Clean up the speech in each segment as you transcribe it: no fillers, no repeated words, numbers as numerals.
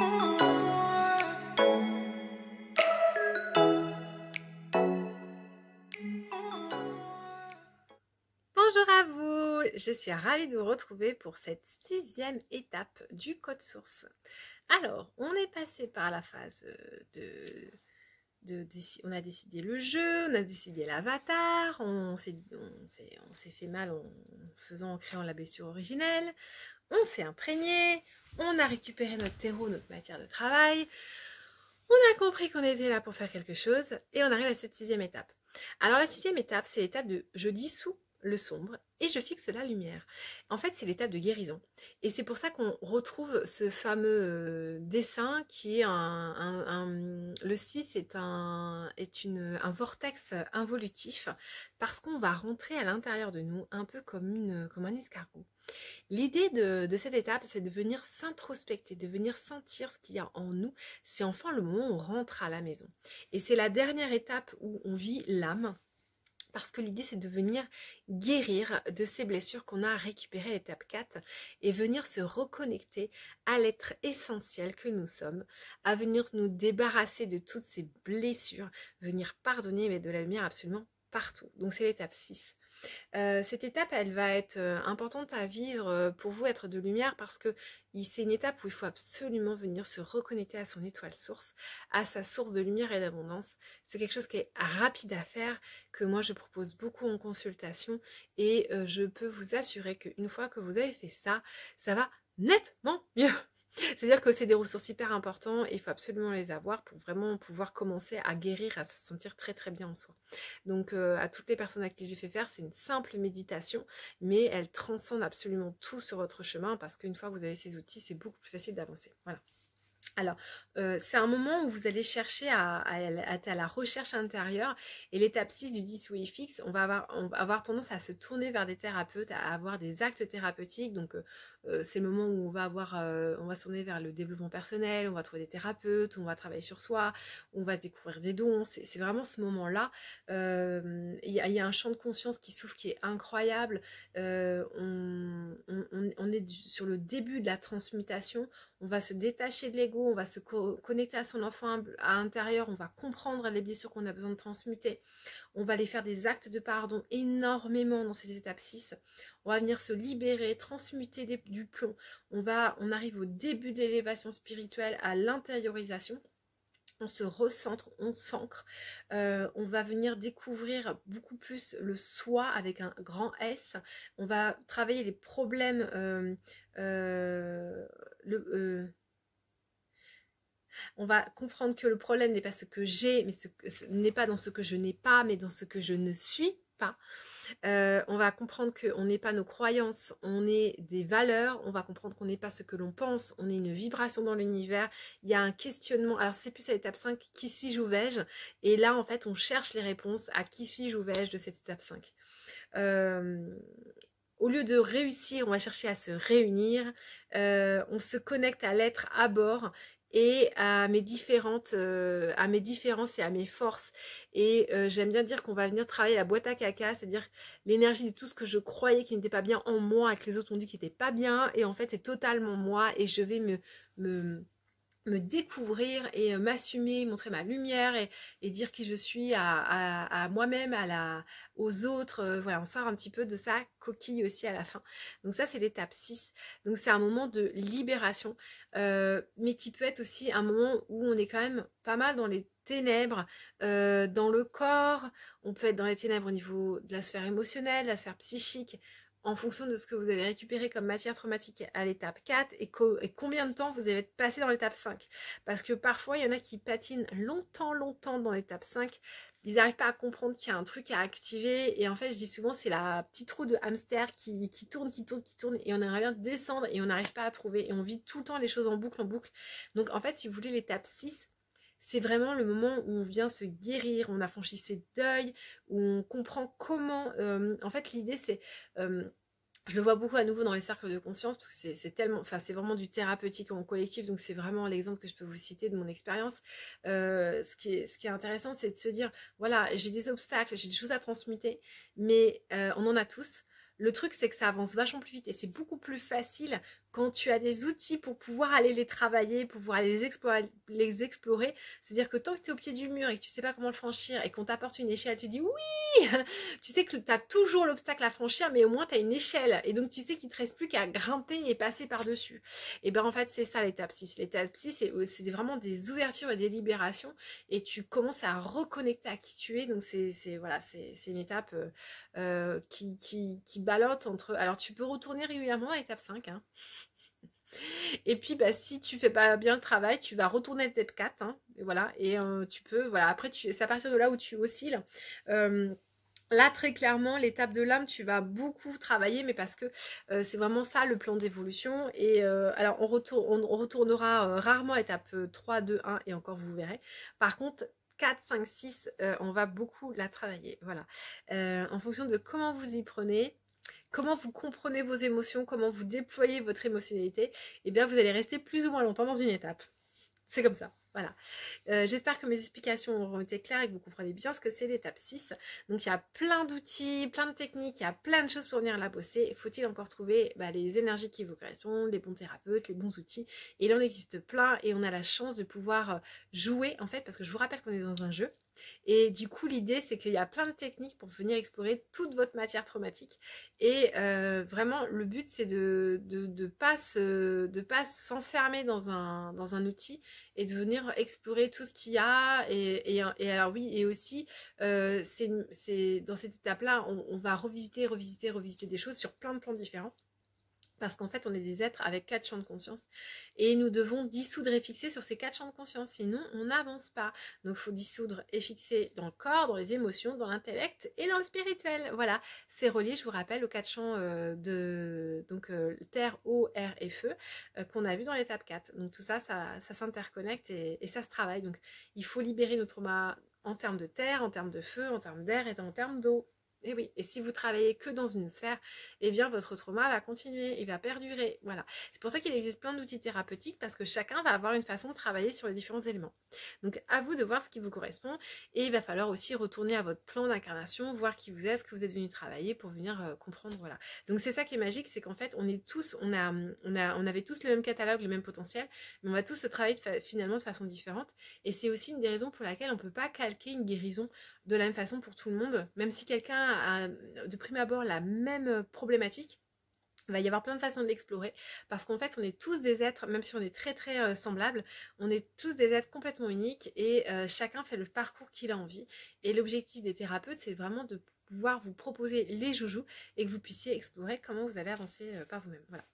Bonjour à vous, je suis ravie de vous retrouver pour cette 6e étape du code source. Alors, on est passé par la phase on a décidé le jeu, on a décidé l'avatar, on s'est fait mal en créant la blessure originelle, on s'est imprégné, on a récupéré notre terreau, notre matière de travail, on a compris qu'on était là pour faire quelque chose et on arrive à cette 6e étape. Alors la 6e étape, c'est l'étape de je dissous le sombre et je fixe la lumière. En fait, c'est l'étape de guérison. Et c'est pour ça qu'on retrouve ce fameux dessin qui est le 6 est un vortex involutif parce qu'on va rentrer à l'intérieur de nous un peu comme un escargot. L'idée de cette étape, c'est de venir s'introspecter, de venir sentir ce qu'il y a en nous. C'est enfin le moment où on rentre à la maison. Et c'est la dernière étape où on vit l'âme. Parce que l'idée, c'est de venir guérir de ces blessures qu'on a récupérées à l'étape 4 et venir se reconnecter à l'être essentiel que nous sommes, à venir nous débarrasser de toutes ces blessures, venir pardonner, mettre de la lumière absolument partout. Donc c'est l'étape 6. Cette étape, elle va être importante à vivre pour vous, être de lumière, parce que c'est une étape où il faut absolument venir se reconnecter à son étoile source, à sa source de lumière et d'abondance. C'est quelque chose qui est rapide à faire, que moi je propose beaucoup en consultation, et je peux vous assurer qu'une fois que vous avez fait ça, ça va nettement mieux. C'est-à-dire que c'est des ressources hyper importantes et il faut absolument les avoir pour vraiment pouvoir commencer à guérir, à se sentir très très bien en soi. Donc à toutes les personnes à qui j'ai fait faire, c'est une simple méditation, mais elle transcende absolument tout sur votre chemin parce qu'une fois que vous avez ces outils, c'est beaucoup plus facile d'avancer. Voilà. Alors, c'est un moment où vous allez chercher à la recherche intérieure, et l'étape 6 du 10 fixe, on va avoir tendance à se tourner vers des thérapeutes, à avoir des actes thérapeutiques. Donc, c'est le moment où on va se tourner vers le développement personnel, on va trouver des thérapeutes, on va travailler sur soi, on va se découvrir des dons. C'est vraiment ce moment-là. Il y a un champ de conscience qui s'ouvre qui est incroyable. On est sur le début de la transmutation. On va se détacher de l'ego, on va se connecter à son enfant à l'intérieur, on va comprendre les blessures qu'on a besoin de transmuter. On va aller faire des actes de pardon énormément dans cette étape 6. On va venir se libérer, transmuter du plomb. On arrive au début de l'élévation spirituelle, à l'intériorisation. On se recentre, on s'ancre, on va venir découvrir beaucoup plus le soi avec un grand S, on va travailler les problèmes, on va comprendre que le problème n'est pas ce que j'ai, mais n'est pas dans ce que je n'ai pas, mais dans ce que je ne suis pas. On va comprendre qu'on n'est pas nos croyances, on est des valeurs. On va comprendre qu'on n'est pas ce que l'on pense, on est une vibration dans l'univers. Il y a un questionnement, alors c'est plus à l'étape 5, qui suis-je ou vais-je, et là en fait on cherche les réponses à qui suis-je ou vais-je de cette étape 5. Au lieu de réussir, on va chercher à se réunir, on se connecte à l'être à bord et à mes différences et à mes forces. Et j'aime bien dire qu'on va venir travailler la boîte à caca, c'est-à-dire l'énergie de tout ce que je croyais qui n'était pas bien en moi et que les autres m'ont dit qui n'était pas bien, et en fait c'est totalement moi, et je vais me découvrir et m'assumer, montrer ma lumière et dire qui je suis à moi-même, aux autres. Voilà, on sort un petit peu de sa coquille aussi à la fin. Donc ça, c'est l'étape 6. Donc c'est un moment de libération, mais qui peut être aussi un moment où on est quand même pas mal dans les ténèbres, dans le corps. On peut être dans les ténèbres au niveau de la sphère émotionnelle, de la sphère psychique, en fonction de ce que vous avez récupéré comme matière traumatique à l'étape 4 et combien de temps vous avez passé dans l'étape 5. Parce que parfois, il y en a qui patinent longtemps dans l'étape 5. Ils n'arrivent pas à comprendre qu'il y a un truc à activer. Et en fait, je dis souvent, c'est la petite roue de hamster qui tourne. Et on aimerait bien descendre et on n'arrive pas à trouver. Et on vit tout le temps les choses en boucle. Donc en fait, si vous voulez, l'étape 6, c'est vraiment le moment où on vient se guérir, on a franchi ses deuils, où on comprend comment... en fait, l'idée, c'est... je le vois beaucoup à nouveau dans les cercles de conscience, parce que c'est tellement... Enfin, c'est vraiment du thérapeutique en collectif, donc c'est vraiment l'exemple que je peux vous citer de mon expérience. Ce qui est intéressant, c'est de se dire, voilà, j'ai des obstacles, j'ai des choses à transmuter, mais on en a tous. le truc c'est que ça avance vachement plus vite et c'est beaucoup plus facile quand tu as des outils pour pouvoir aller les travailler, pour pouvoir aller les explorer. C'est-à-dire que tant que tu es au pied du mur et que tu sais pas comment le franchir et qu'on t'apporte une échelle, tu dis oui, tu sais que tu as toujours l'obstacle à franchir, mais au moins tu as une échelle. Et donc tu sais qu'il ne te reste plus qu'à grimper et passer par-dessus. Et ben en fait, c'est ça l'étape 6. L'étape 6, c'est vraiment des ouvertures et des libérations. Et tu commences à reconnecter à qui tu es. Donc voilà, c'est une étape qui ballotte entre... Alors tu peux retourner régulièrement à l'étape 5, hein. Et puis bah, si tu fais pas bien le travail, tu vas retourner à l'étape 4, hein, et voilà, et tu peux, voilà, après c'est à partir de là où tu oscilles. Là, très clairement, l'étape de l'âme, tu vas beaucoup travailler, mais parce que c'est vraiment ça le plan d'évolution. Et alors, on retournera rarement à l'étape 3, 2, 1, et encore, vous verrez. Par contre, 4, 5, 6, on va beaucoup la travailler. Voilà. En fonction de comment vous y prenez, comment vous comprenez vos émotions, comment vous déployez votre émotionnalité, eh bien, vous allez rester plus ou moins longtemps dans une étape. C'est comme ça. Voilà. J'espère que mes explications auront été claires et que vous comprenez bien ce que c'est l'étape 6. Donc il y a plein d'outils, plein de techniques, il y a plein de choses pour venir la bosser. Faut-il encore trouver les énergies qui vous correspondent, les bons thérapeutes, les bons outils. Et il en existe plein et on a la chance de pouvoir jouer en fait, parce que je vous rappelle qu'on est dans un jeu. Et du coup l'idée c'est qu'il y a plein de techniques pour venir explorer toute votre matière traumatique. Et vraiment le but c'est de pas s'enfermer dans un outil et de venir explorer tout ce qu'il y a. Et alors oui, et aussi, c'est dans cette étape-là, on va revisiter des choses sur plein de plans différents. Parce qu'en fait, on est des êtres avec 4 champs de conscience. Et nous devons dissoudre et fixer sur ces 4 champs de conscience. Sinon, on n'avance pas. Donc, il faut dissoudre et fixer dans le corps, dans les émotions, dans l'intellect et dans le spirituel. Voilà. C'est relié, je vous rappelle, aux 4 champs de terre, eau, air et feu qu'on a vu dans l'étape 4. Donc, tout ça, ça s'interconnecte et ça se travaille. Donc, il faut libérer nos traumas en termes de terre, en termes de feu, en termes d'air et en termes d'eau. Et oui, et si vous travaillez que dans une sphère, eh bien votre trauma va continuer, il va perdurer. Voilà. C'est pour ça qu'il existe plein d'outils thérapeutiques parce que chacun va avoir une façon de travailler sur les différents éléments. Donc à vous de voir ce qui vous correspond et il va falloir aussi retourner à votre plan d'incarnation, voir qui vous êtes, ce que vous êtes venu travailler pour venir comprendre. Voilà. Donc c'est ça qui est magique, c'est qu'en fait on est tous, on avait tous le même catalogue, le même potentiel, mais on va tous se travailler finalement de façon différente. Et c'est aussi une des raisons pour laquelle on ne peut pas calquer une guérison de la même façon pour tout le monde, même si quelqu'un a de prime abord la même problématique. Il va y avoir plein de façons de l'explorer parce qu'en fait on est tous des êtres, même si on est très très semblables, on est tous des êtres complètement uniques et chacun fait le parcours qu'il a envie. Et l'objectif des thérapeutes c'est vraiment de pouvoir vous proposer les joujoux et que vous puissiez explorer comment vous allez avancer par vous-même. Voilà.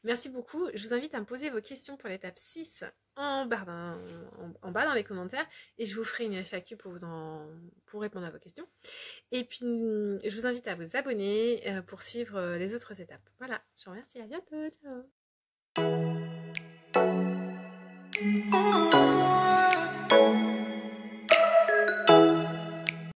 Merci beaucoup. Je vous invite à me poser vos questions pour l'étape 6 en bas dans les commentaires et je vous ferai une FAQ pour répondre à vos questions. Et puis, je vous invite à vous abonner pour suivre les autres étapes. Voilà, je vous remercie, à bientôt, ciao.